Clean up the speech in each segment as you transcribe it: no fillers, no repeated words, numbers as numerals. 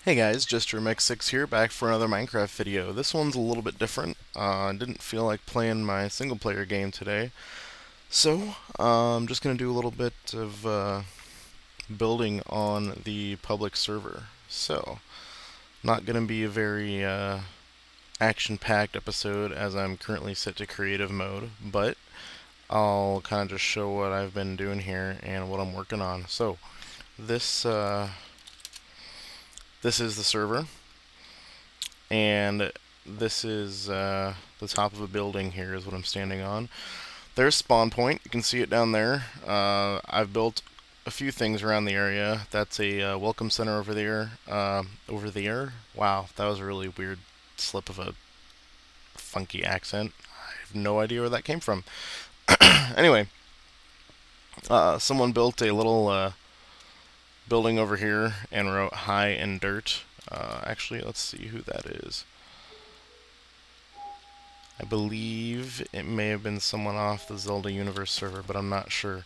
Hey guys, just JMX6 here, back for another Minecraft video. This one's a little bit different. I didn't feel like playing my single player game today, so I'm just going to do a little bit of building on the public server. So, not going to be a very action-packed episode as I'm currently set to creative mode, but I'll kind of just show what I've been doing here and what I'm working on. So, this, uh, this is the server. And this is the top of a building here is what I'm standing on. There's spawn point. You can see it down there. I've built a few things around the area. That's a welcome center over there. Over there. Wow, that was a really weird slip of a funky accent. I have no idea where that came from. Anyway, someone built a little building over here and wrote "Hi" in dirt. Actually, let's see who that is. I believe it may have been someone off the Zelda Universe server, but I'm not sure.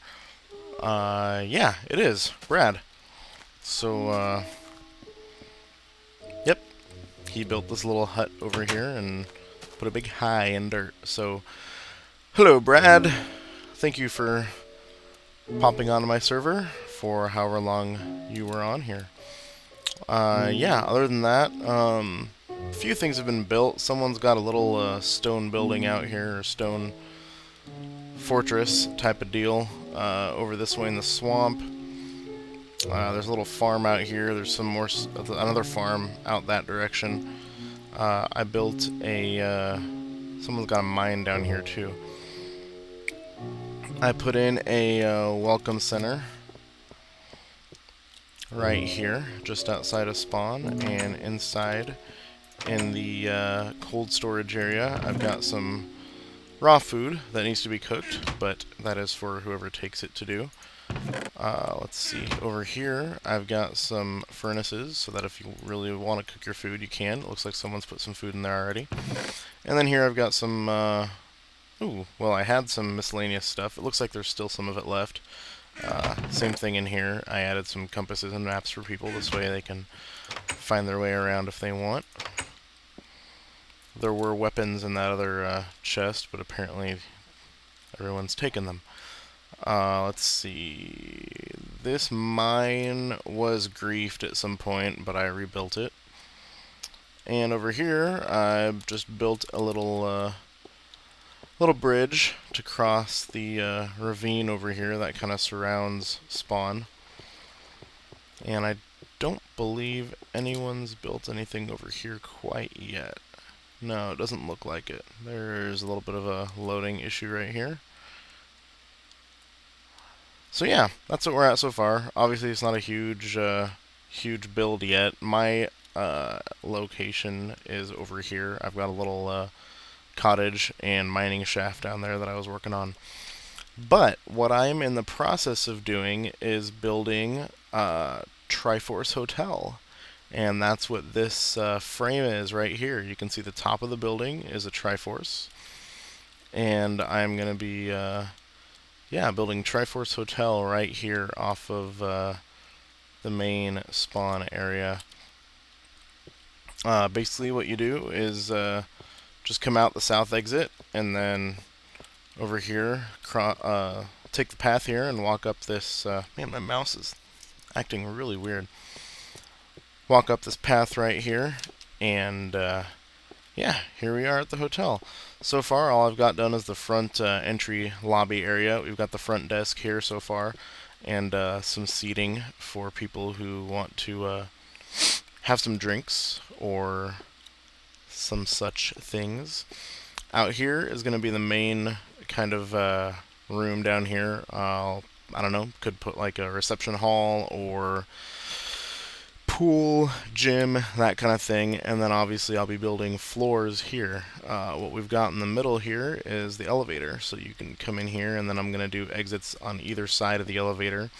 Yeah, it is. Brad. So, yep. He built this little hut over here and put a big hi in dirt. So, hello, Brad. Thank you for popping onto my server for however long you were on here. Yeah, other than that, a few things have been built. Someone's got a little stone building out here, or stone fortress type of deal over this way in the swamp. There's a little farm out here. There's some more, another farm out that direction. I built a, someone's got a mine down here too. I put in a welcome center right here, just outside of spawn, and inside in the cold storage area, I've got some raw food that needs to be cooked, but that is for whoever takes it to do. Let's see, over here I've got some furnaces so that if you really want to cook your food you can. It looks like someone's put some food in there already. And then here I've got some, ooh, well, I had some miscellaneous stuff. It looks like there's still some of it left. Same thing in here. I added some compasses and maps for people, this way they can find their way around if they want. There were weapons in that other chest, but apparently everyone's taken them. Let's see. This mine was griefed at some point, but I rebuilt it. And over here, I've just built a little bridge to cross the ravine over here that kind of surrounds spawn. And I don't believe anyone's built anything over here quite yet. No, it doesn't look like it. There's a little bit of a loading issue right here. So yeah, that's what we're at so far. Obviously, it's not a huge build yet. My location is over here. I've got a little cottage and mining shaft down there that I was working on. But what I'm in the process of doing is building a Triforce Hotel. And that's what this frame is right here. You can see the top of the building is a Triforce. And I'm going to be, yeah, building Triforce Hotel right here off of the main spawn area. Basically what you do is just come out the south exit and then over here, take the path here and walk up this, man, my mouse is acting really weird. Walk up this path right here, and yeah, here we are at the hotel. So far, all I've got done is the front entry lobby area. We've got the front desk here so far, and some seating for people who want to have some drinks or some such things. Out here is going to be the main kind of room down here. I don't know, could put like a reception hall or pool, gym, that kind of thing, and then obviously I'll be building floors here. What we've got in the middle here is the elevator, so you can come in here, and then I'm going to do exits on either side of the elevator.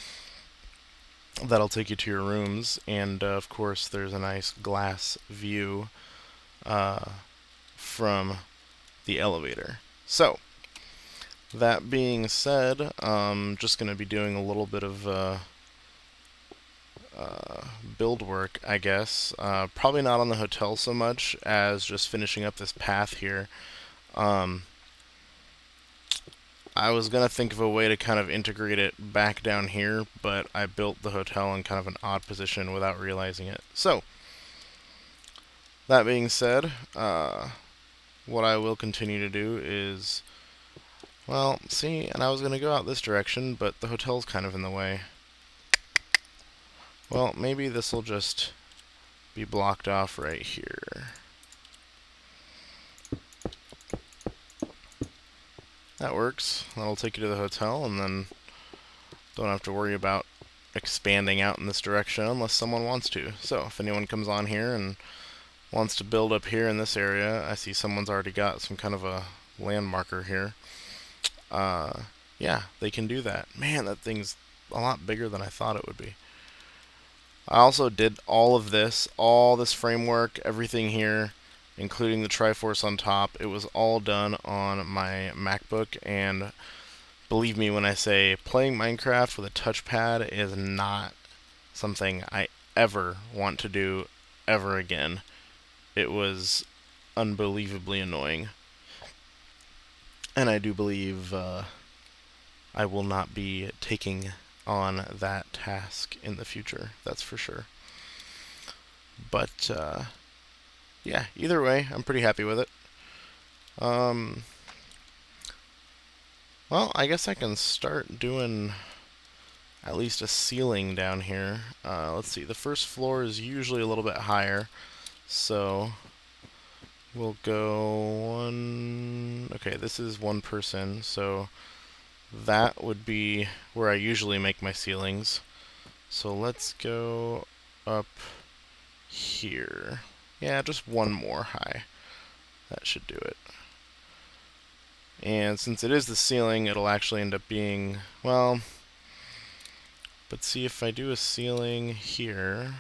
That'll take you to your rooms, and of course there's a nice glass view from the elevator. So, that being said, I'm just going to be doing a little bit of build work, I guess. Probably not on the hotel so much as just finishing up this path here. Um, I was gonna think of a way to kind of integrate it back down here, but I built the hotel in kind of an odd position without realizing it. So, that being said, what I will continue to do is, well, see, and I was gonna go out this direction, but the hotel's kind of in the way. Well, maybe this will just be blocked off right here. That works. That'll take you to the hotel, and then don't have to worry about expanding out in this direction unless someone wants to. So, if anyone comes on here and wants to build up here in this area, I see someone's already got some kind of a land marker here. Yeah, they can do that. Man, that thing's a lot bigger than I thought it would be. I also did all this framework, everything here, including the Triforce on top. It was all done on my MacBook, and believe me when I say playing Minecraft with a touchpad is not something I ever want to do ever again. It was unbelievably annoying. And I do believe I will not be taking on that task in the future, that's for sure. But, yeah, either way, I'm pretty happy with it. Well, I guess I can start doing at least a ceiling down here. Let's see, the first floor is usually a little bit higher, so we'll go one... Okay, this is one person, so that would be where I usually make my ceilings. So let's go up here. Yeah, just one more high. That should do it. And since it is the ceiling, it'll actually end up being, well, but see, if I do a ceiling here,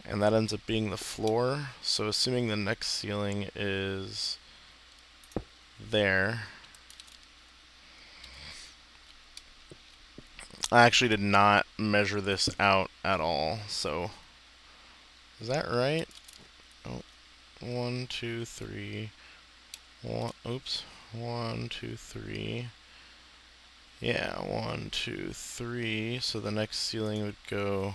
and that ends up being the floor, so assuming the next ceiling is there. I actually did not measure this out at all, so is that right? Oh, 1, 2, 3. Oops. 1, 2, 3. Yeah, 1, 2, 3. So the next ceiling would go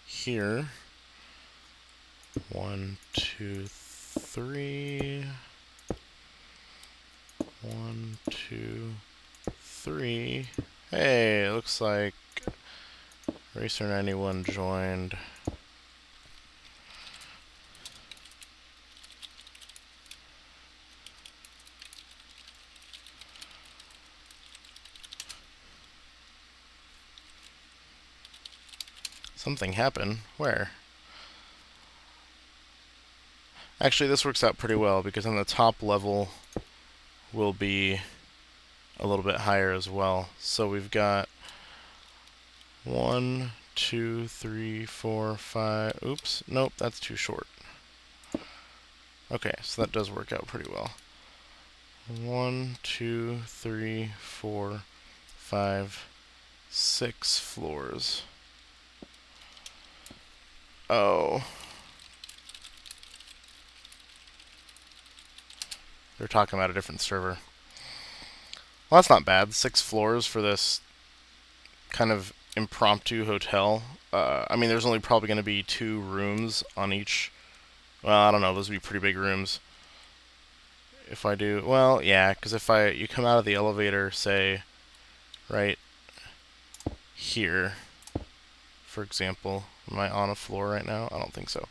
here. 1, 2, 3. 1, 2, 3. Hey, it looks like Racer91 joined. Something happened. Where? Actually, this works out pretty well because on the top level will be a little bit higher as well. So we've got 1, 2, 3, 4, 5. Oops, nope, that's too short. Okay, so that does work out pretty well. 1, 2, 3, 4, 5, 6 floors. Oh. They're talking about a different server. Well, that's not bad. 6 floors for this kind of impromptu hotel. I mean, there's only probably going to be 2 rooms on each. Well, I don't know. Those would be pretty big rooms. If I do, well, yeah, because if you come out of the elevator, say, right here, for example. Am I on a floor right now? I don't think so.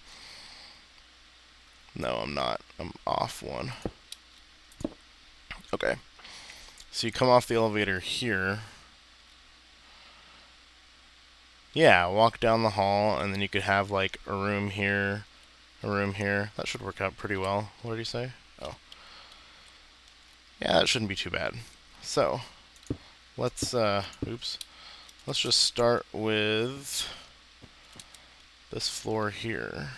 No, I'm not. I'm off one. Okay. So you come off the elevator here. Yeah, walk down the hall, and then you could have, like, a room here, a room here. That should work out pretty well. What did you say? Oh. Yeah, that shouldn't be too bad. So, let's, oops. Let's just start with this floor here.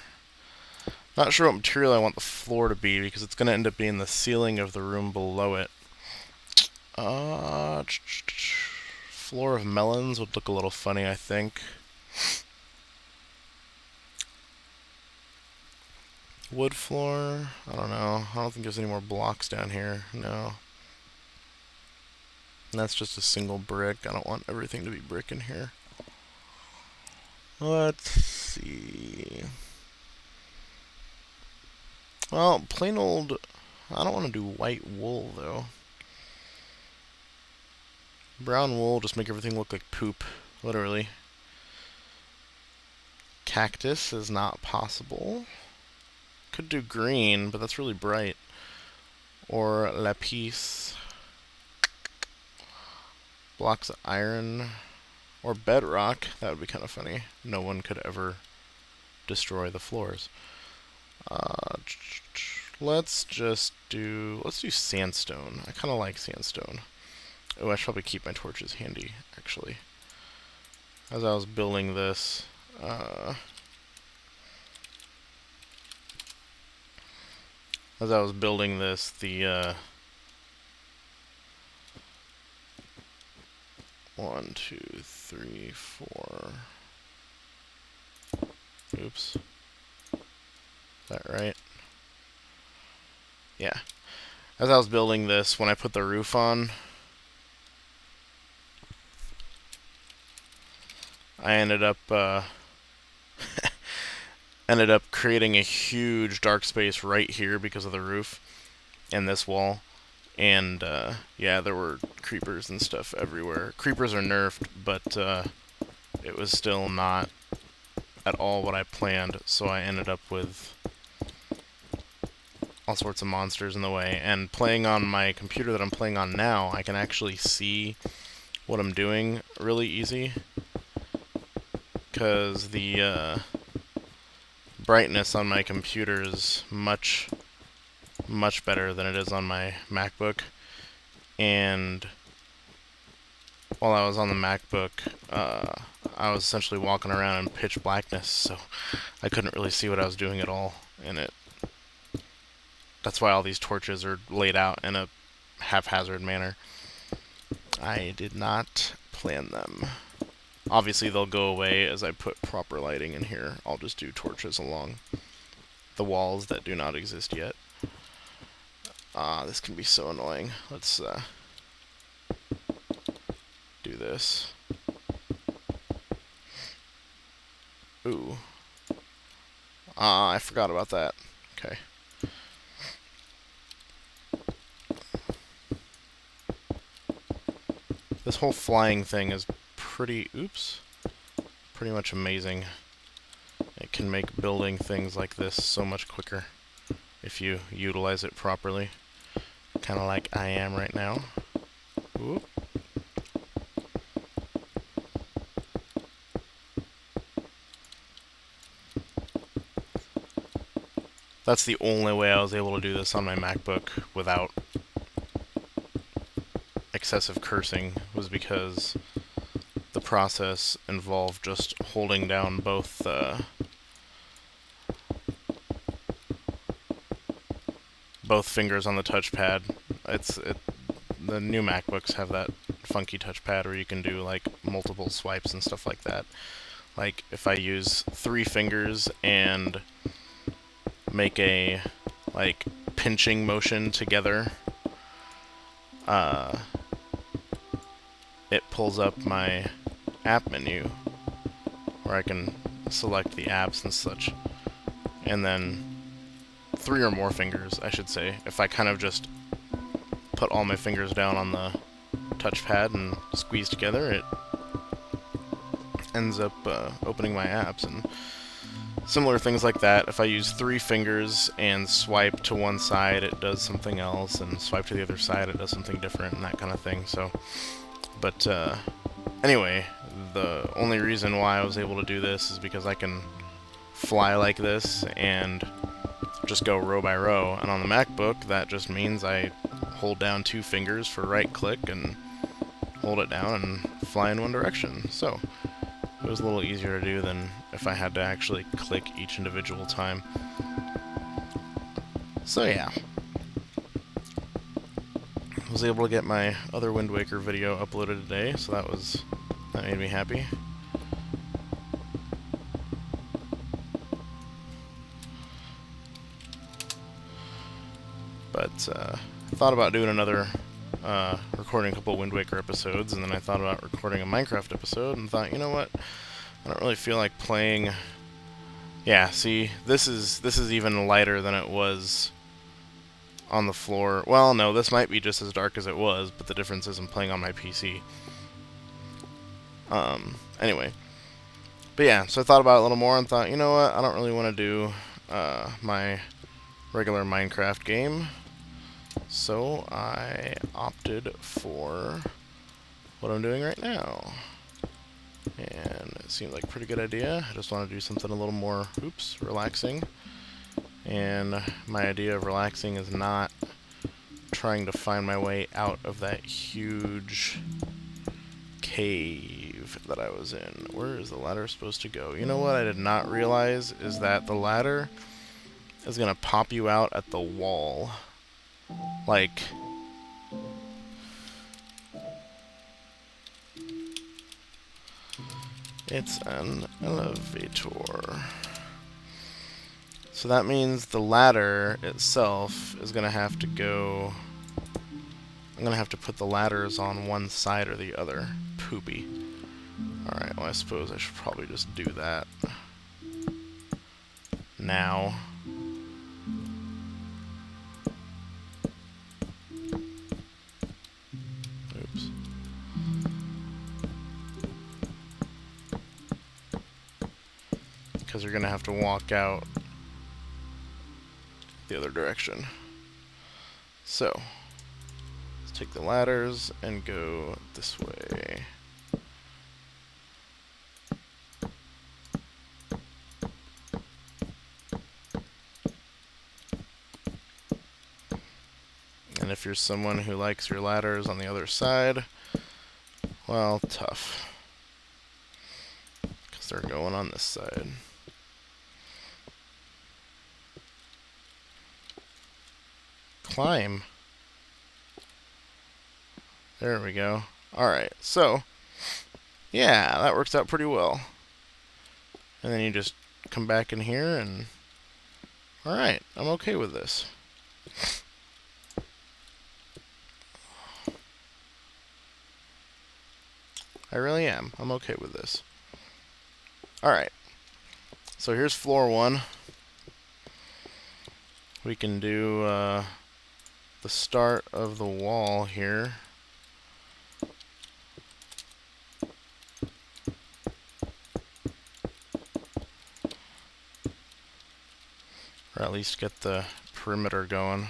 Not sure what material I want the floor to be, because it's going to end up being the ceiling of the room below it. Floor of melons would look a little funny, I think. Wood floor? I don't know. I don't think there's any more blocks down here. No. And that's just a single brick. I don't want everything to be brick in here. Let's see. Well, plain old... I don't want to do white wool, though. Brown wool, just make everything look like poop. Literally. Cactus is not possible. Could do green, but that's really bright. Or lapis. Blocks of iron. Or bedrock. That would be kind of funny. No one could ever destroy the floors. Let's do sandstone. I kind of like sandstone. Oh, I should probably keep my torches handy, actually. As I was building this, the 1, 2, 3, 4. Oops. Is that right? Yeah. As I was building this, when I put the roof on, I ended up creating a huge dark space right here because of the roof and this wall. And yeah, there were creepers and stuff everywhere. Creepers are nerfed, but it was still not at all what I planned, so I ended up with all sorts of monsters in the way. And playing on my computer that I'm playing on now, I can actually see what I'm doing really easy, because the brightness on my computer is much better than it is on my MacBook. And while I was on the MacBook, I was essentially walking around in pitch blackness, so I couldn't really see what I was doing at all. And that's why all these torches are laid out in a haphazard manner. I did not plan them. Obviously they'll go away as I put proper lighting in here. I'll just do torches along the walls that do not exist yet. This can be so annoying. Let's do this. Ooh. I forgot about that. Okay. This whole flying thing is pretty much amazing. It can make building things like this so much quicker if you utilize it properly. Kind of like I am right now. Whoop. That's the only way I was able to do this on my MacBook without excessive cursing, was because the process involved just holding down both fingers on the touchpad. The new MacBooks have that funky touchpad where you can do like multiple swipes and stuff like that. Like if I use 3 fingers and make a like pinching motion together, it pulls up my app menu where I can select the apps and such. And then 3 or more fingers, I should say, if I kind of just put all my fingers down on the touchpad and squeeze together, it ends up opening my apps. And similar things like that. If I use 3 fingers and swipe to one side, it does something else, and swipe to the other side, it does something different, and that kind of thing. So, but anyway, the only reason why I was able to do this is because I can fly like this and just go row by row. And on the MacBook, that just means I hold down 2 fingers for right click and hold it down and fly in one direction. So it was a little easier to do than if I had to actually click each individual time. So yeah. Was was able to get my other Wind Waker video uploaded today, so that made me happy. But I thought about doing another recording a couple Wind Waker episodes, and then I thought about recording a Minecraft episode, and thought, you know what? I don't really feel like playing. Yeah, see, this is even lighter than it was on the floor. Well, no, this might be just as dark as it was, but the difference is I'm playing on my PC. Anyway. But yeah, so I thought about it a little more and thought, you know what, I don't really want to do my regular Minecraft game. So I opted for what I'm doing right now. And it seemed like a pretty good idea. I just want to do something a little more, relaxing. And my idea of relaxing is not trying to find my way out of that huge cave that I was in. Where is the ladder supposed to go? You know what I did not realize is that the ladder is going to pop you out at the wall. Like, it's an elevator. So that means the ladder itself is going to have to go... I'm going to have to put the ladders on one side or the other. Poopy. Alright, well I suppose I should probably just do that now. Oops. Because you're going to have to walk out the other direction. So, let's take the ladders and go this way. And if you're someone who likes your ladders on the other side, well, tough. Because they're going on this side. Climb. There we go. Alright, so, yeah, that works out pretty well. And then you just come back in here and... Alright, I'm okay with this. I really am. I'm okay with this. Alright. So here's floor 1. We can do the start of the wall here. Or at least get the perimeter going.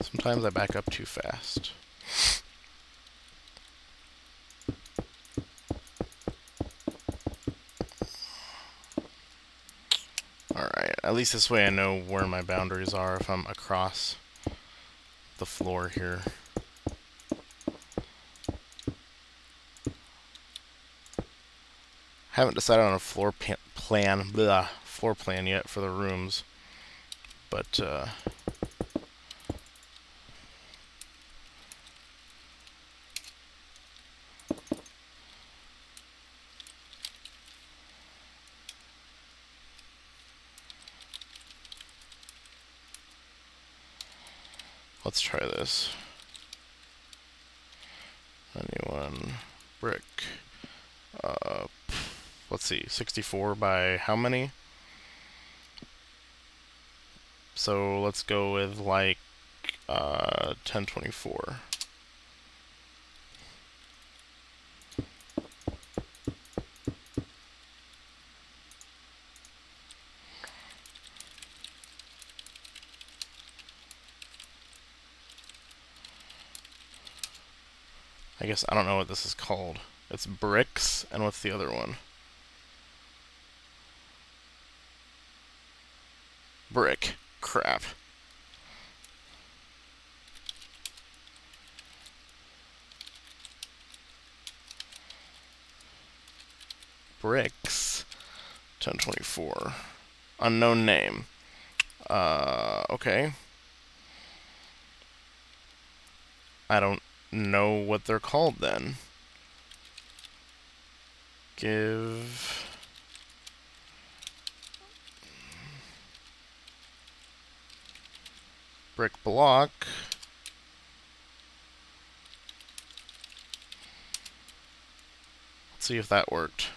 Sometimes I back up too fast. Alright, at least this way I know where my boundaries are if I'm across the floor here. Haven't decided on a floor plan yet for the rooms, but let's try this. 91 brick. Let's see, 64 by how many? So let's go with like 1024. I guess I don't know what this is called. It's bricks, and what's the other one? Brick. Crap. Bricks. 1024. Unknown name. Okay. I don't know what they're called then. Give... brick block. Let's see if that worked.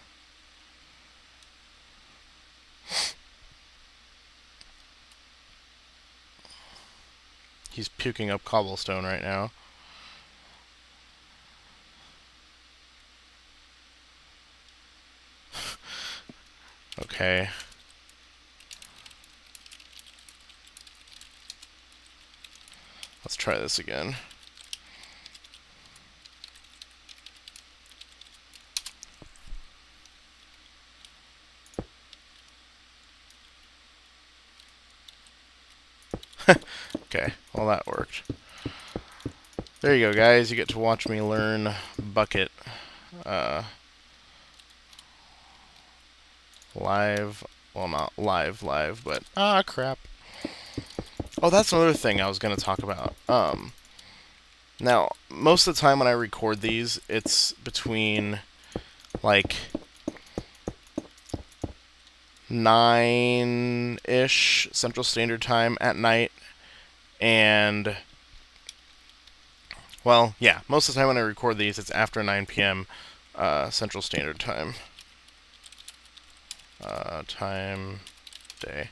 He's puking up cobblestone right now. Okay. Let's try this again. Okay, well that worked. There you go, guys. You get to watch me learn bucket. Live. Well, not live, but... ah, crap. Oh, that's another thing I was going to talk about. Now, most of the time when I record these, it's between, like, 9-ish Central Standard Time at night, and... well, yeah, most of the time when I record these, it's after 9 p.m. Central Standard Time. Time, day.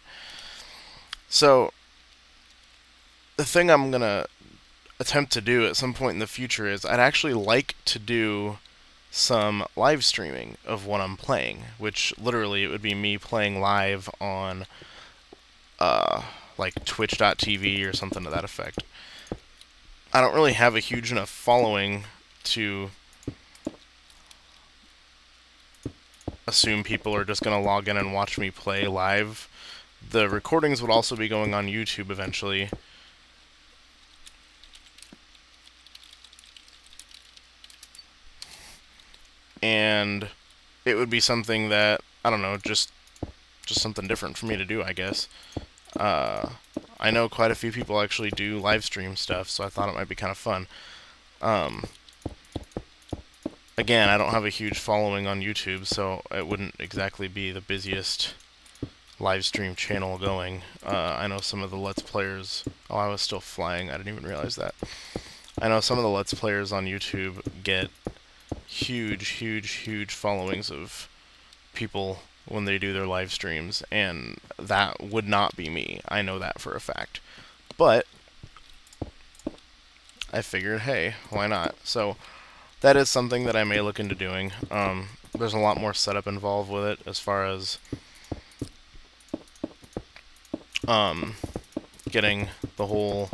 So, the thing I'm going to attempt to do at some point in the future is I'd actually like to do some live streaming of what I'm playing, which literally it would be me playing live on like twitch.tv or something to that effect. I don't really have a huge enough following to assume people are just going to log in and watch me play live. The recordings would also be going on YouTube eventually. And it would be something that, I don't know, just something different for me to do, I guess. I know quite a few people actually do live stream stuff, so I thought it might be kind of fun. Again, I don't have a huge following on YouTube, so it wouldn't exactly be the busiest live stream channel going. I know some of the Let's Players... oh, I was still flying. I didn't even realize that. I know some of the Let's Players on YouTube get huge followings of people when they do their live streams, and that would not be me. I know that for a fact. But I figured, hey, why not? So that is something that I may look into doing. There's a lot more setup involved with it as far as getting the whole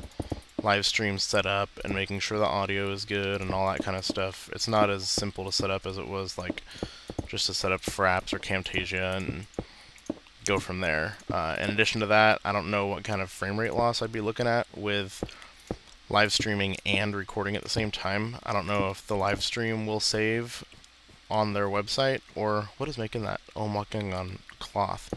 live stream set up and making sure the audio is good and all that kind of stuff. It's not as simple to set up as it was like just to set up Fraps or Camtasia and go from there. In addition to that, I don't know what kind of frame rate loss I'd be looking at with live streaming and recording at the same time. I don't know if the live stream will save on their website, or what is making that? Oh, I'm walking on cloth.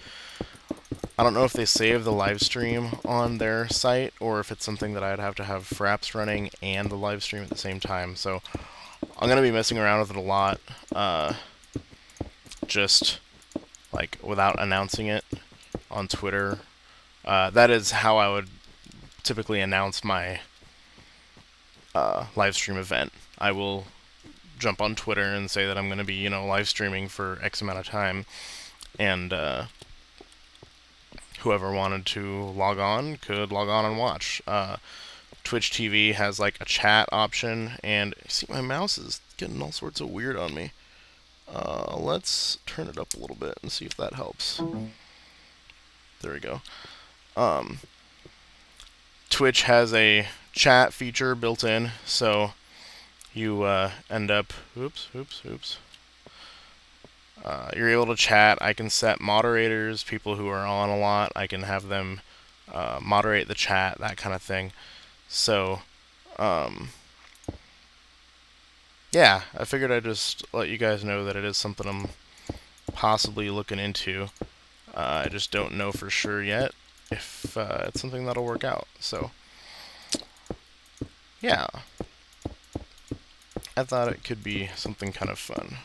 I don't know if they save the live stream on their site, or if it's something that I'd have to have Fraps running and the live stream at the same time. So I'm going to be messing around with it a lot, just like without announcing it on Twitter. That is how I would typically announce my live stream event. I will jump on Twitter and say that I'm going to be, live streaming for X amount of time, and whoever wanted to log on could log on and watch. Twitch TV has like a chat option, and see, my mouse is getting all sorts of weird on me. Let's turn it up a little bit and see if that helps. There we go. Twitch has a chat feature built in, so you end up... oops. You're able to chat. I can set moderators, people who are on a lot. I can have them moderate the chat, that kind of thing. So, yeah, I figured I'd just let you guys know that it is something I'm possibly looking into. I just don't know for sure yet if it's something that'll work out. So, yeah. I thought it could be something kind of fun.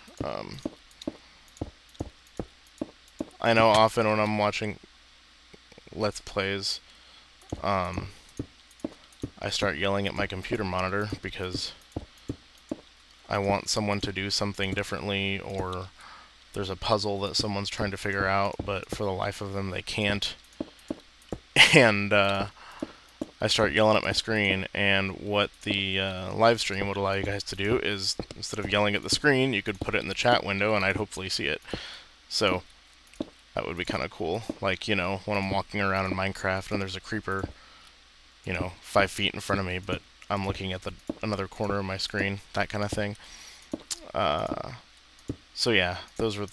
I know often when I'm watching Let's Plays, I start yelling at my computer monitor because I want someone to do something differently, or there's a puzzle that someone's trying to figure out, but for the life of them they can't. And I start yelling at my screen, and what the live stream would allow you guys to do is, instead of yelling at the screen, you could put it in the chat window and I'd hopefully see it. So that would be kind of cool. Like, you know, when I'm walking around in Minecraft and there's a creeper, you know, 5 feet in front of me, but I'm looking at another corner of my screen, that kind of thing. So yeah, those were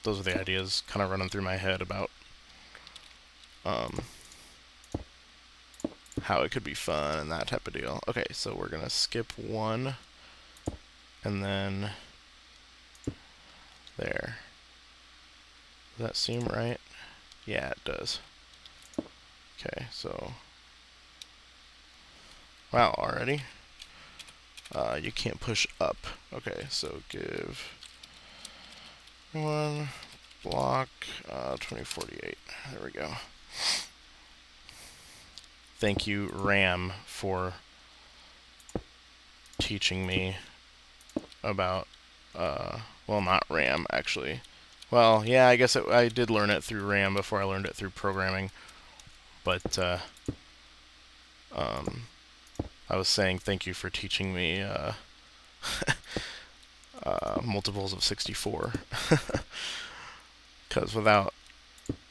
the ideas kind of running through my head about how it could be fun and that type of deal. Okay, so we're gonna skip one, and then there. Does that seem right? Yeah, it does. Okay, so wow, already? You can't push up. Okay, so give one block 2048. There we go. Thank you, RAM, for teaching me about, well, not RAM, actually. Well, yeah, I guess I did learn it through RAM before I learned it through programming. But, I was saying thank you for teaching me, multiples of 64. Because without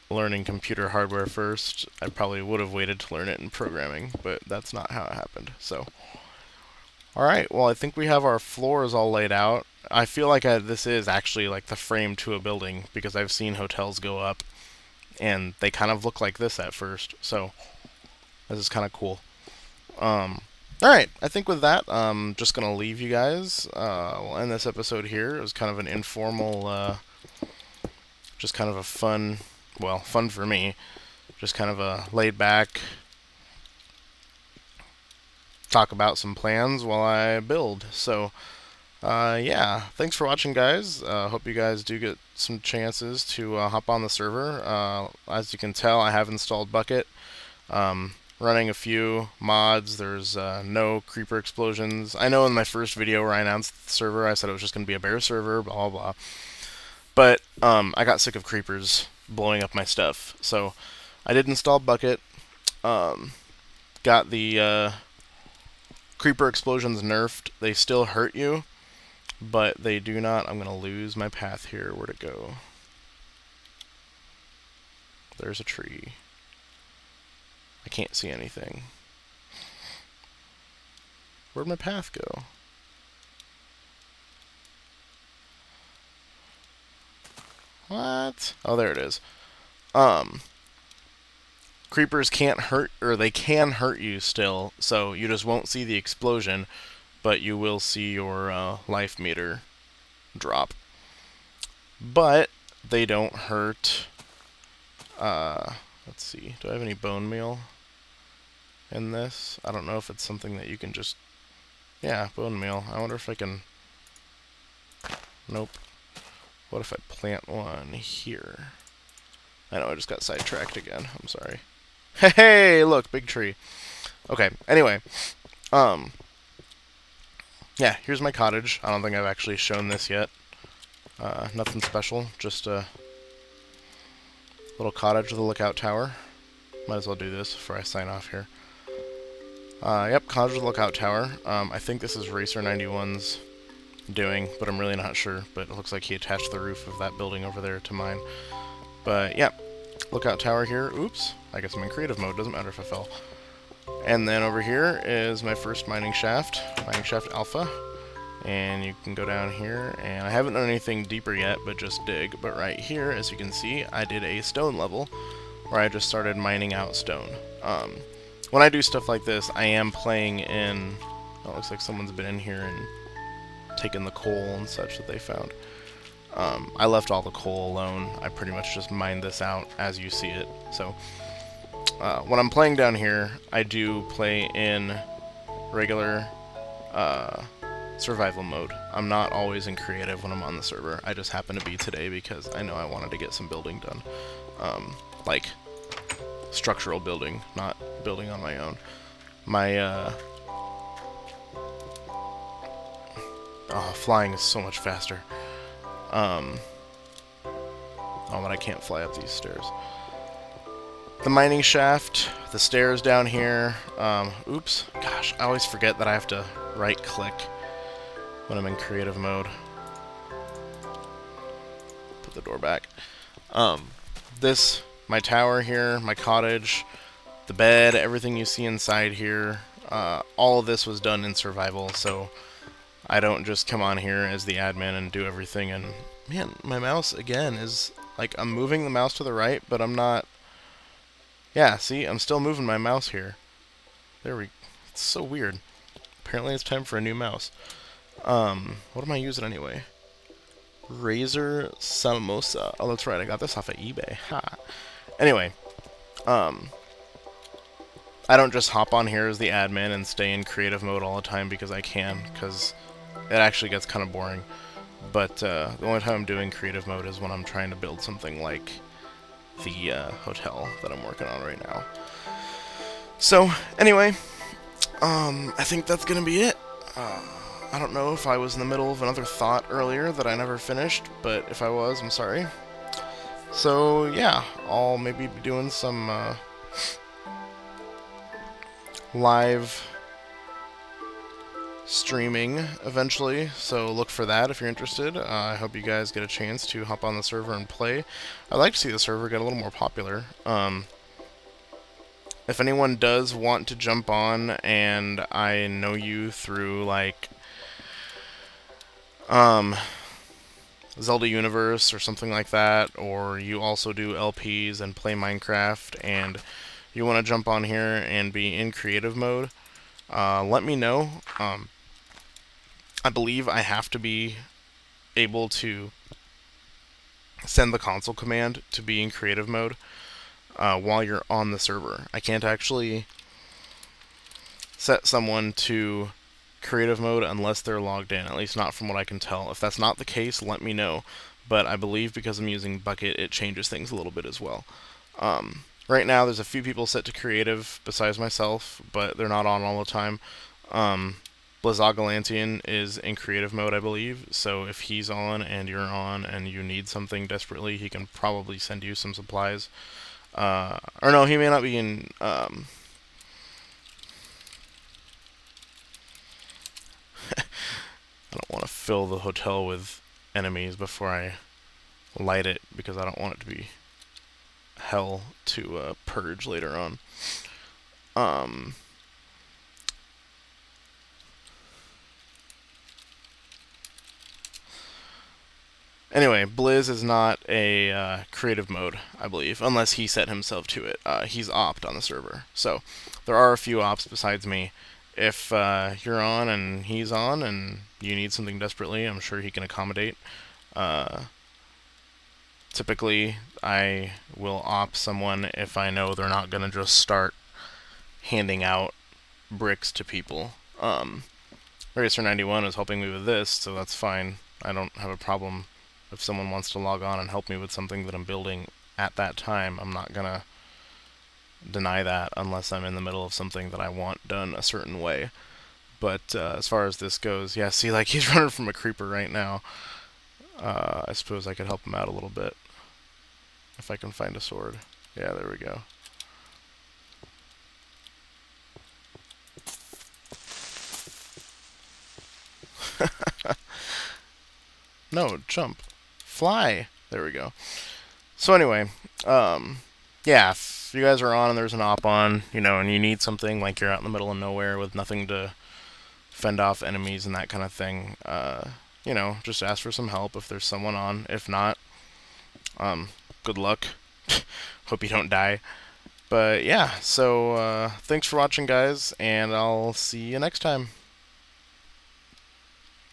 learning computer hardware first, I probably would have waited to learn it in programming, but that's not how it happened. So, alright, well, I think we have our floors all laid out. I feel like this is actually like the frame to a building, because I've seen hotels go up, and they kind of look like this at first, so this is kind of cool. Alright, I think with that, I'm just going to leave you guys. We'll end this episode here. It was kind of an informal, just kind of a fun, well, fun for me, just kind of a laid back talk about some plans while I build. So, yeah, thanks for watching, guys. Hope you guys do get some chances to hop on the server. As you can tell, I have installed Bucket. Running a few mods. There's no creeper explosions. I know in my first video where I announced the server, I said it was just going to be a bear server, blah, blah, blah. But I got sick of creepers blowing up my stuff. So I did install Bucket. Got the creeper explosions nerfed. They still hurt you, but they do not. I'm going to lose my path here. Where'd it go? There's a tree. I can't see anything. Where'd my path go? What? Oh, there it is. Creepers can't hurt, or they can hurt you still, so you just won't see the explosion, but you will see your life meter drop. But they don't hurt. Let's see. Do I have any bone meal in this? I don't know if it's something that you can just... Yeah, bone meal. I wonder if I can... Nope. What if I plant one here? I know, I just got sidetracked again. I'm sorry. Hey, look, big tree. Okay, anyway. Yeah, here's my cottage. I don't think I've actually shown this yet. Nothing special, just a little cottage with a lookout tower. Might as well do this before I sign off here. Yep, cottage with a lookout tower. I think this is Racer 91's doing, but I'm really not sure. But it looks like he attached the roof of that building over there to mine. But, yeah, lookout tower here. Oops, I guess I'm in creative mode. Doesn't matter if I fell. And then over here is my first mining shaft alpha. And you can go down here, and I haven't done anything deeper yet, but just dig. But right here, as you can see, I did a stone level, where I just started mining out stone. When I do stuff like this, I am playing in... Oh, it looks like someone's been in here and taken the coal and such that they found. I left all the coal alone. I pretty much just mined this out as you see it. So, when I'm playing down here, I do play in regular survival mode. I'm not always in creative when I'm on the server. I just happen to be today because I know I wanted to get some building done. Like, structural building, not building on my own. My, oh, flying is so much faster. Oh, but I can't fly up these stairs. The mining shaft, the stairs down here. Oops. Gosh, I always forget that I have to right-click when I'm in creative mode. Put the door back. This, my tower here, my cottage, the bed, everything you see inside here, all of this was done in survival, so I don't just come on here as the admin and do everything. And man, my mouse again is like, I'm moving the mouse to the right, but I'm not. Yeah, see, I'm still moving my mouse here. There we. It's so weird. Apparently, it's time for a new mouse. What am I using anyway? Razer Samosa. Oh, that's right. I got this off of eBay. Ha. Anyway, I don't just hop on here as the admin and stay in creative mode all the time because I can, because it actually gets kind of boring. But the only time I'm doing creative mode is when I'm trying to build something like the hotel that I'm working on right now. So, anyway, I think that's going to be it. I don't know if I was in the middle of another thought earlier that I never finished, but if I was, I'm sorry. So, yeah, I'll maybe be doing some live streaming eventually, so look for that if you're interested. I hope you guys get a chance to hop on the server and play. I'd like to see the server get a little more popular. If anyone does want to jump on and I know you through, like, Zelda Universe or something like that, or you also do LPs and play Minecraft and you want to jump on here and be in creative mode, let me know. I believe I have to be able to send the console command to be in creative mode while you're on the server. I can't actually set someone to creative mode unless they're logged in, at least not from what I can tell. If that's not the case, let me know. But I believe because I'm using Bucket, it changes things a little bit as well. Right now, there's a few people set to creative besides myself, but they're not on all the time. Blizzogalantian is in creative mode, I believe, so if he's on and you're on and you need something desperately, he can probably send you some supplies. Or no, he may not be in... I don't want to fill the hotel with enemies before I light it, because I don't want it to be hell to purge later on. Anyway, Blizz is not a creative mode, I believe, unless he set himself to it. He's opt on the server. So, there are a few ops besides me. If you're on and he's on and you need something desperately, I'm sure he can accommodate. Typically, I will opt someone if I know they're not going to just start handing out bricks to people. Racer91 is helping me with this, so that's fine. I don't have a problem. If someone wants to log on and help me with something that I'm building at that time, I'm not going to deny that unless I'm in the middle of something that I want done a certain way. But as far as this goes, yeah, see, like, he's running from a creeper right now. I suppose I could help him out a little bit. If I can find a sword. Yeah, there we go. No, jump. Fly! There we go. So anyway, yeah, if you guys are on and there's an op on, you know, and you need something, like you're out in the middle of nowhere with nothing to fend off enemies and that kind of thing, you know, just ask for some help if there's someone on. If not, good luck. Hope you don't die. But yeah, so thanks for watching, guys, and I'll see you next time.